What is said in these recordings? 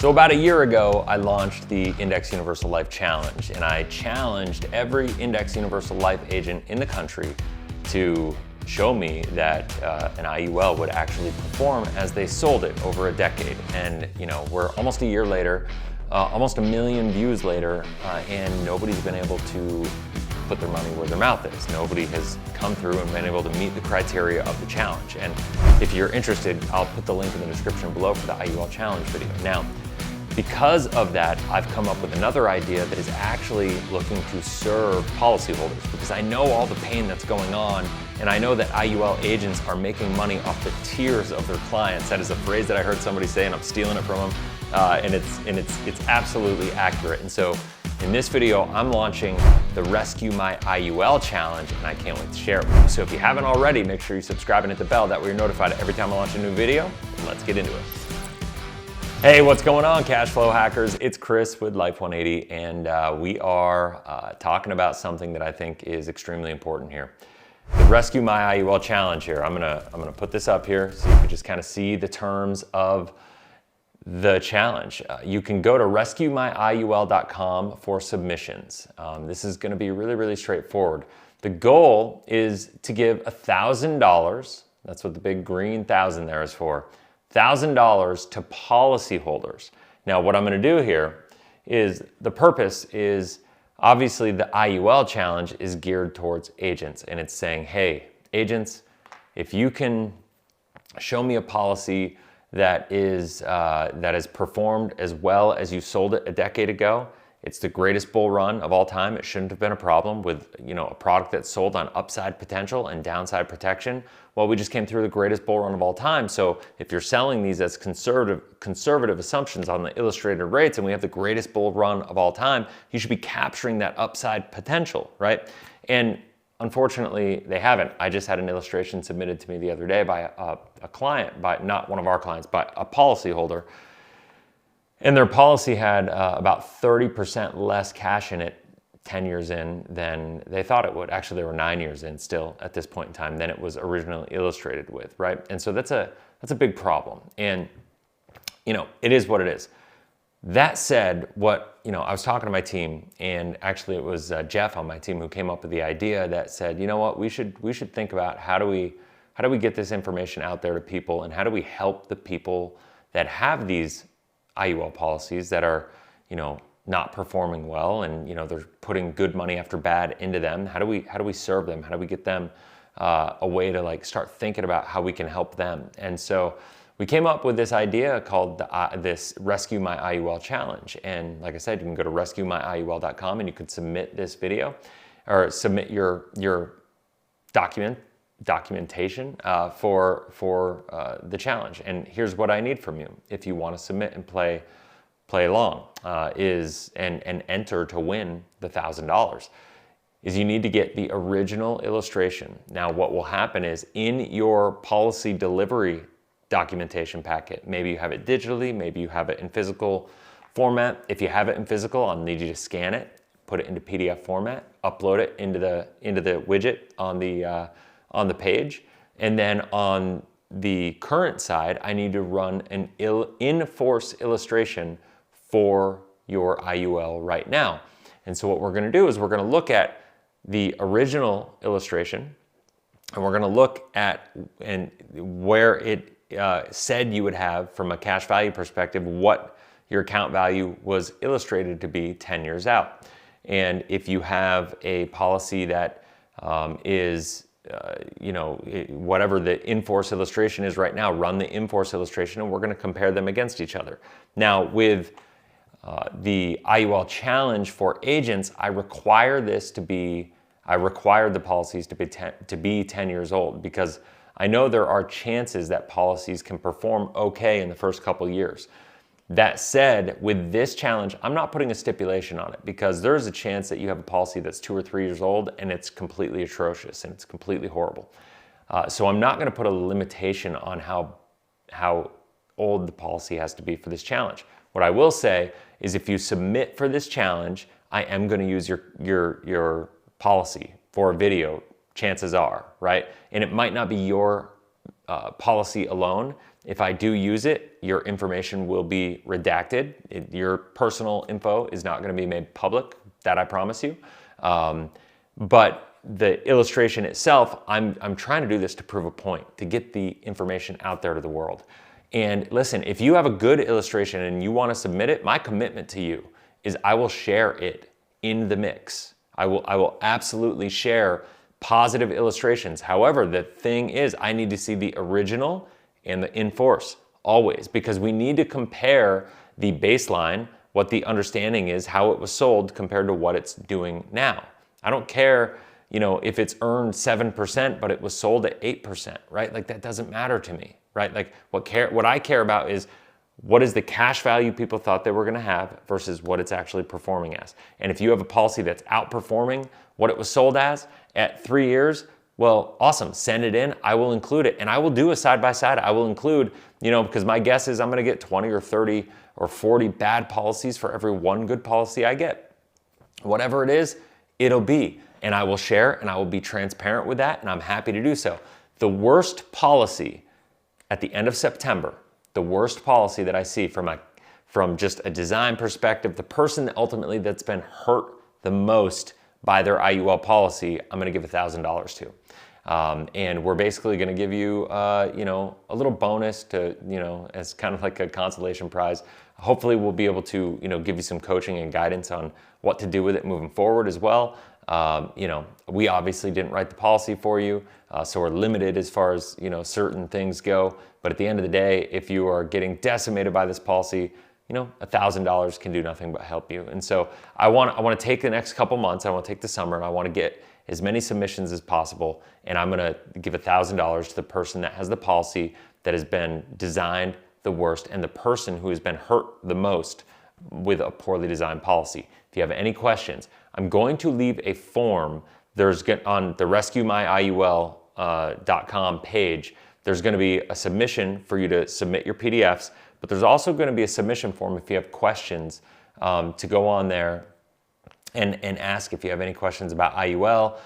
So about a year ago, I launched the Index Universal Life Challenge, and I challenged every Index Universal Life agent in the country to show me that an IUL would actually perform as they sold it over a decade. And we're almost a year later, almost 1 million views later, and nobody's been able to put their money where their mouth is. Nobody has come through and been able to meet the criteria of the challenge. And if you're interested, I'll put the link in the description below for the IUL challenge video. Now, because of that, I've come up with another idea that is actually looking to serve policyholders, because I know all the pain that's going on, and I know that IUL agents are making money off the tears of their clients. That is a phrase that I heard somebody say, and I'm stealing it from them, and it's absolutely accurate. And so in this video, I'm launching the Rescue My IUL Challenge, and I can't wait to share it with you. So if you haven't already, make sure you subscribe and hit the bell. That way you're notified every time I launch a new video. And let's get into it. Hey, what's going on, Cashflow hackers? It's Chris with Life 180, and we are talking about something that I think is extremely important here. The Rescue My IUL Challenge here. I'm gonna put this up here so you can just kind of see the terms of the challenge. You can go to rescuemyiul.com for submissions. This is gonna be really, really straightforward. The goal is to give $1,000, that's what the big green 1,000 there is for, $1,000 to policyholders. Now, what I'm gonna do here is, the purpose is, obviously the IUL challenge is geared towards agents, and it's saying, hey, agents, if you can show me a policy that is performed as well as you sold it a decade ago, it's the greatest bull run of all time. It shouldn't have been a problem with a product that's sold on upside potential and downside protection. Well, we just came through the greatest bull run of all time. So if you're selling these as conservative assumptions on the illustrated rates, and we have the greatest bull run of all time, you should be capturing that upside potential, right? And unfortunately, they haven't. I just had an illustration submitted to me the other day by a client, by not one of our clients, but a policyholder. And their policy had about 30% less cash in it 10 years in than they thought it would. Actually, they were 9 years in still at this point in time than it was originally illustrated with, right? And so that's a big problem. And it is what it is. That said, I was talking to my team, and actually it was Jeff on my team who came up with the idea that said, you know what, we should think about how do we get this information out there to people, and how do we help the people that have these IUL policies that are, not performing well, and they're putting good money after bad into them. How do we serve them? How do we get them a way to start thinking about how we can help them? And so we came up with this idea called this Rescue My IUL Challenge. And like I said, you can go to rescuemyiul.com and you can submit this video, or submit your documentation for the challenge. And here's what I need from you if you want to submit and play along, and enter to win the $1,000, is you need to get the original illustration. Now, what will happen is, in your policy delivery documentation packet, maybe you have it digitally, maybe you have it in physical format. If you have it in physical, I'll need you to scan it, put it into PDF format, upload it into the widget on the page, and then on the current side, I need to run an in-force illustration for your IUL right now. And so what we're gonna do is we're gonna look at the original illustration, and we're gonna look at where it said you would have, from a cash value perspective, what your account value was illustrated to be 10 years out. And if you have a policy that is whatever the in-force illustration is right now, run the in-force illustration, and we're going to compare them against each other. Now, with the IUL challenge for agents, I require the policies to be 10 years old, because I know there are chances that policies can perform okay in the first couple years. That said, with this challenge, I'm not putting a stipulation on it, because there's a chance that you have a policy that's 2 or 3 years old and it's completely atrocious and it's completely horrible. So I'm not going to put a limitation on how old the policy has to be for this challenge. What I will say is, if you submit for this challenge, I am going to use your policy for a video, chances are, right? And it might not be your policy alone. If I do use it, your information will be redacted. Your personal info is not going to be made public, that I promise you. But the illustration itself, I'm trying to do this to prove a point, to get the information out there to the world. And listen, if you have a good illustration and you want to submit it, my commitment to you is I will share it in the mix. I will absolutely share positive illustrations. However, the thing is, I need to see the original and the in force always, because we need to compare the baseline, what the understanding is, how it was sold compared to what it's doing now. I don't care, if it's earned 7%, but it was sold at 8%, right? Like that doesn't matter to me, right? Like what I care about is what is the cash value people thought they were gonna have versus what it's actually performing as. And if you have a policy that's outperforming what it was sold as at 3 years, well, awesome, send it in, I will include it. And I will do a side-by-side. I will include, because my guess is I'm gonna get 20 or 30 or 40 bad policies for every one good policy I get. Whatever it is, it'll be. And I will share and I will be transparent with that, and I'm happy to do so. The worst policy at the end of September, the worst policy that I see from just a design perspective, the person ultimately that's been hurt the most by their IUL policy, I'm gonna give $1,000 to. And we're basically gonna give you, a little bonus to, as kind of like a consolation prize. Hopefully we'll be able to, give you some coaching and guidance on what to do with it moving forward as well. We obviously didn't write the policy for you, so we're limited as far as, certain things go. But at the end of the day, if you are getting decimated by this policy, $1,000 can do nothing but help you. And so I want to take the next couple months, I want to take the summer, and I want to get as many submissions as possible. And I'm going to give $1,000 to the person that has the policy that has been designed the worst and the person who has been hurt the most with a poorly designed policy. If you have any questions, I'm going to leave a form. There's on the rescuemyiul.com page, there's going to be a submission for you to submit your PDFs, but there's also going to be a submission form if you have questions to go on there and ask if you have any questions about IUL.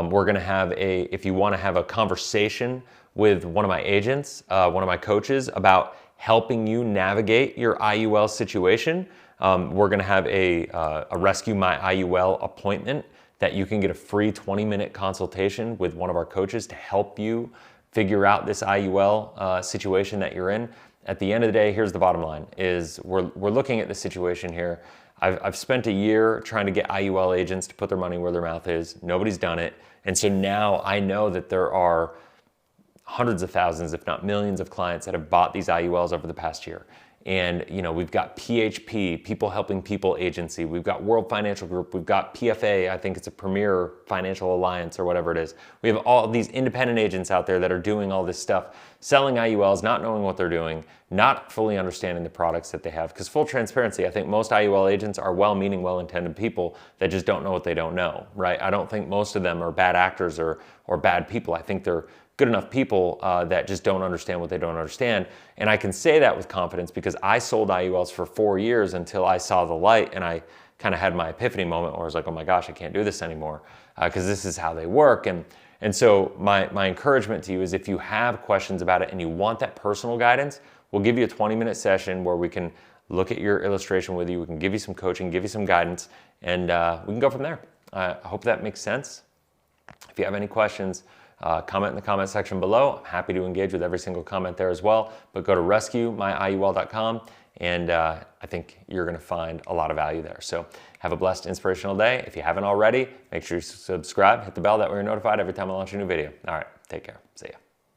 We're going to have if you want to have a conversation with one of my agents, one of my coaches about helping you navigate your IUL situation, we're going to have a Rescue My IUL appointment that you can get a free 20-minute consultation with one of our coaches to help you figure out this IUL situation that you're in. At the end of the day, here's the bottom line, is we're looking at the situation here. I've spent a year trying to get IUL agents to put their money where their mouth is. Nobody's done it. And so now I know that there are hundreds of thousands, if not millions of clients that have bought these IULs over the past year. And we've got PHP, People Helping People Agency. We've got World Financial Group. We've got PFA. I think it's a Premier Financial Alliance or whatever it is. We have all these independent agents out there that are doing all this stuff, selling IULs, not knowing what they're doing, not fully understanding the products that they have. Because full transparency, I think most IUL agents are well-meaning, well-intended people that just don't know what they don't know, right? I don't think most of them are bad actors or bad people. I think they're good enough people that just don't understand what they don't understand. And I can say that with confidence because I sold IULs for 4 years until I saw the light and I kind of had my epiphany moment where I was like, oh my gosh, I can't do this anymore because this is how they work. And so my encouragement to you is if you have questions about it and you want that personal guidance, we'll give you a 20-minute session where we can look at your illustration with you. We can give you some coaching, give you some guidance, and we can go from there. I hope that makes sense. If you have any questions, comment in the comment section below. I'm happy to engage with every single comment there as well. But go to rescuemyiul.com and I think you're going to find a lot of value there. So have a blessed, inspirational day. If you haven't already, make sure you subscribe, hit the bell, that way you're notified every time I launch a new video. All right, take care. See ya.